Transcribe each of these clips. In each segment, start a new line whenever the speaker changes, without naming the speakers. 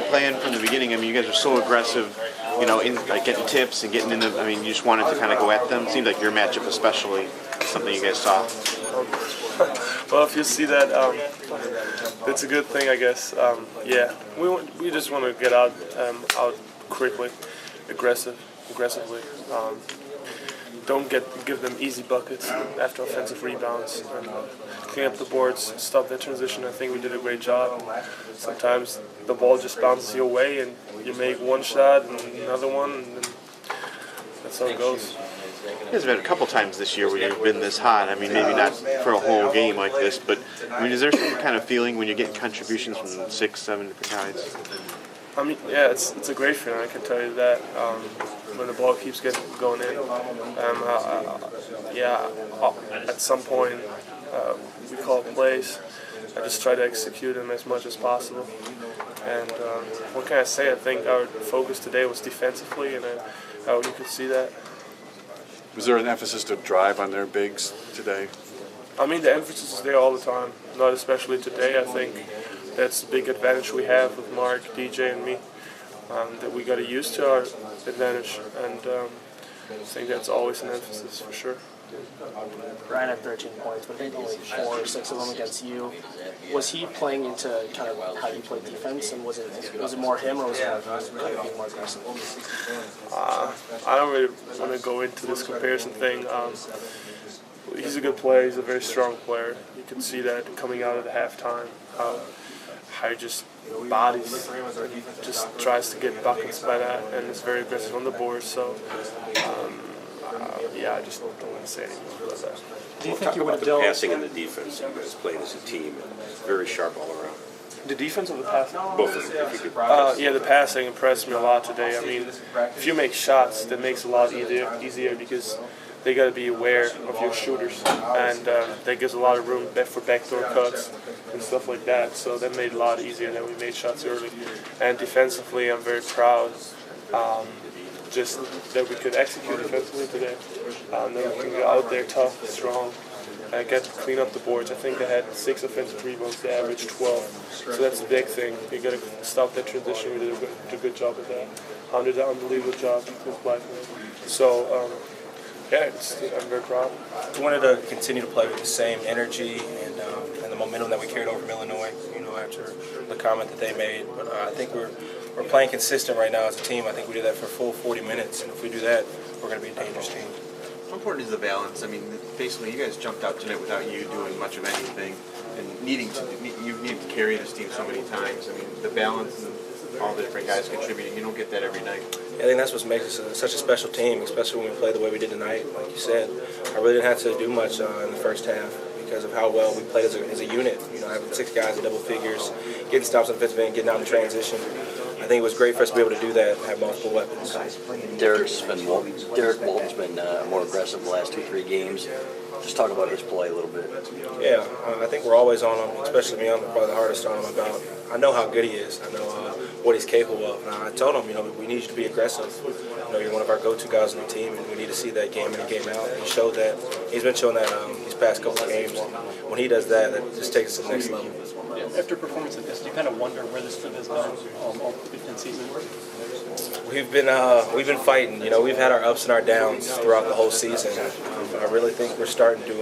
plan from the beginning? I mean, you guys are so aggressive, you know, in like getting tips and getting into. I mean, you just wanted to kind of go at them. It seemed like your matchup, especially, something you guys saw.
Well, if you see that, it's a good thing, I guess. Yeah, we just want to get out quickly, aggressively. Don't give them easy buckets after offensive rebounds, and clean up the boards, stop that transition. I think we did a great job. Sometimes the ball just bounces your way, and you make one shot and another one, and then that's how it goes.
There's been a couple times this year where you've been this hot. I mean, maybe not for a whole game like this, but I mean, is there some kind of feeling when you're getting contributions from 6, 7 different guys?
I mean, yeah, it's a great feeling, I can tell you that. When the ball keeps going in, at some point we call plays. I just try to execute them as much as possible. And what can I say? I think our focus today was defensively, and you could see that.
Was there an emphasis to drive on their bigs today?
I mean, the emphasis is there all the time, not especially today. I think that's the big advantage we have with Mark, DJ, and me, that we got to use to our advantage. And I think that's always an emphasis for sure.
Ryan had 13 points, but I think only 4 or 6 of them against you. Was he playing into kind of how you play defense, and was it more him, or was it kind of being more aggressive?
I don't really want to go into this comparison thing. He's a good player. He's a very strong player. You can see that coming out of the halftime. How he just bodies, just tries to get buckets by that, and is very aggressive on the board. So. I just don't want to say anything about that.
Do you think you would have dealt? Passing and the defense, you guys played as a team, and very sharp all around.
The defense or the passing?
Both of them. If you could
the passing impressed me a lot today. I mean, if you make shots, that makes it a lot easier because they got to be aware of your shooters, and that gives a lot of room for backdoor cuts and stuff like that. So that made it a lot easier that we made shots early. And defensively, I'm very proud. Just that we could execute defensively today. That we can go out there tough, strong, and clean up the boards. I think they had 6 offensive rebounds. They averaged 12. So that's a big thing. You got to stop that transition. We did a good job with that. Did an unbelievable job with Wagner. So, I'm very proud.
We wanted to continue to play with the same energy and the momentum that we carried over from Illinois, after the comment that they made. But I think we're playing consistent right now as a team. I think we did that for a full 40 minutes, and if we do that, we're going to be a dangerous team.
How important is the balance? I mean, basically, you guys jumped out tonight without you doing much of anything, and you needed to carry this team so many times. I mean, the balance and all the different guys contributing, you don't get that every night.
I think that's what makes us such a special team, especially when we play the way we did tonight. Like you said, I really didn't have to do much in the first half because of how well we played as a unit. Having 6 guys in double figures, getting stops on the defensive end, getting out in transition. I think it was great for us to be able to do that and have multiple weapons.
Derek Walton's been more aggressive the last 2-3 games. Just talk about his play a little bit.
Yeah, I think we're always on him, especially me. I'm probably the hardest on him about. I know how good he is. I know what he's capable of. And I told him, we need you to be aggressive. You're one of our go-to guys on the team, and we need to see that game in and game out. And he showed that. He's been showing that these past couple of games. When he does that, that just takes us to the next level.
After a performance like this, do you kind of wonder where this trip has gone all 15 season?
We've been fighting. We've had our ups and our downs throughout the whole season. I really think we're starting to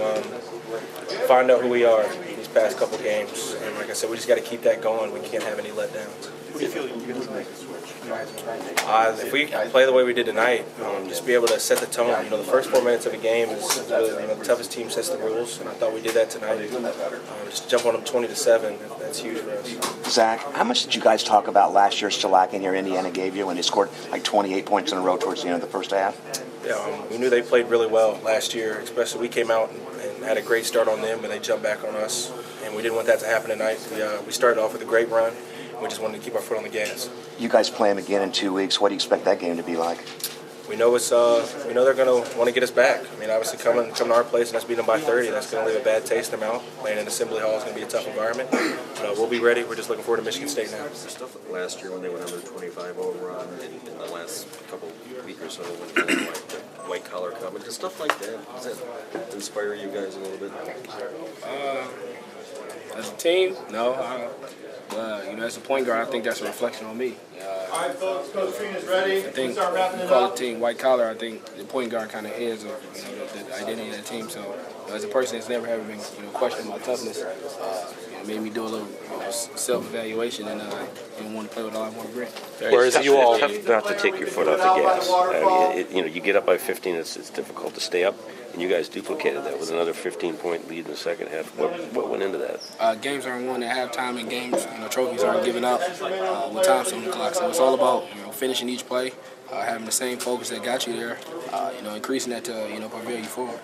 find out who we are these past couple games. And like I said, we just got to keep that going. We can't have any letdowns.
What do you feel you guys make the switch?
If we play the way we did tonight, just be able to set the tone. The first 4 minutes of a game is really the toughest team sets the rules, and I thought we did that tonight. Just jump on them 20-7. That's huge for us.
Zach, how much did you guys talk about last year's shellacking here Indiana gave you when they scored like 28 points in a row towards the end of the first half?
Yeah, we knew they played really well last year, especially we came out and had a great start on them, and they jumped back on us, and we didn't want that to happen tonight. We started off with a great run. We just wanted to keep our foot on the gas.
You guys play them again in 2 weeks. What do you expect that game to be like?
We know they're going to want to get us back. I mean, obviously coming to our place and us beating them by 30, that's going to leave a bad taste in their mouth. Playing in Assembly Hall is going to be a tough environment. We'll be ready. We're just looking forward to Michigan State now.
Stuff like last year when they went on their 25-0 run, in the last couple week or so when they had like the white collar comment, just stuff like that. Does that inspire you guys a little bit?
As a team, no. As a point guard, I think that's a reflection on me.
All right, folks, Coach Green is ready.
I think
Start wrapping
you
it
call
up.
the team white collar. I think the point guard kind of is the identity of the team. So, as a person that's never been questioning my toughness, it made me do a little self-evaluation and want to play with all I want to bring.
Whereas
it's
you all
tough not to take your foot off the gas. I mean, you get up by 15, it's difficult to stay up, and you guys duplicated that with another 15-point lead in the second half. What went into that?
Games aren't won at halftime, and games, trophies aren't given up with time still on the clock. So it's all about finishing each play, having the same focus that got you there, increasing that to prevail you forward.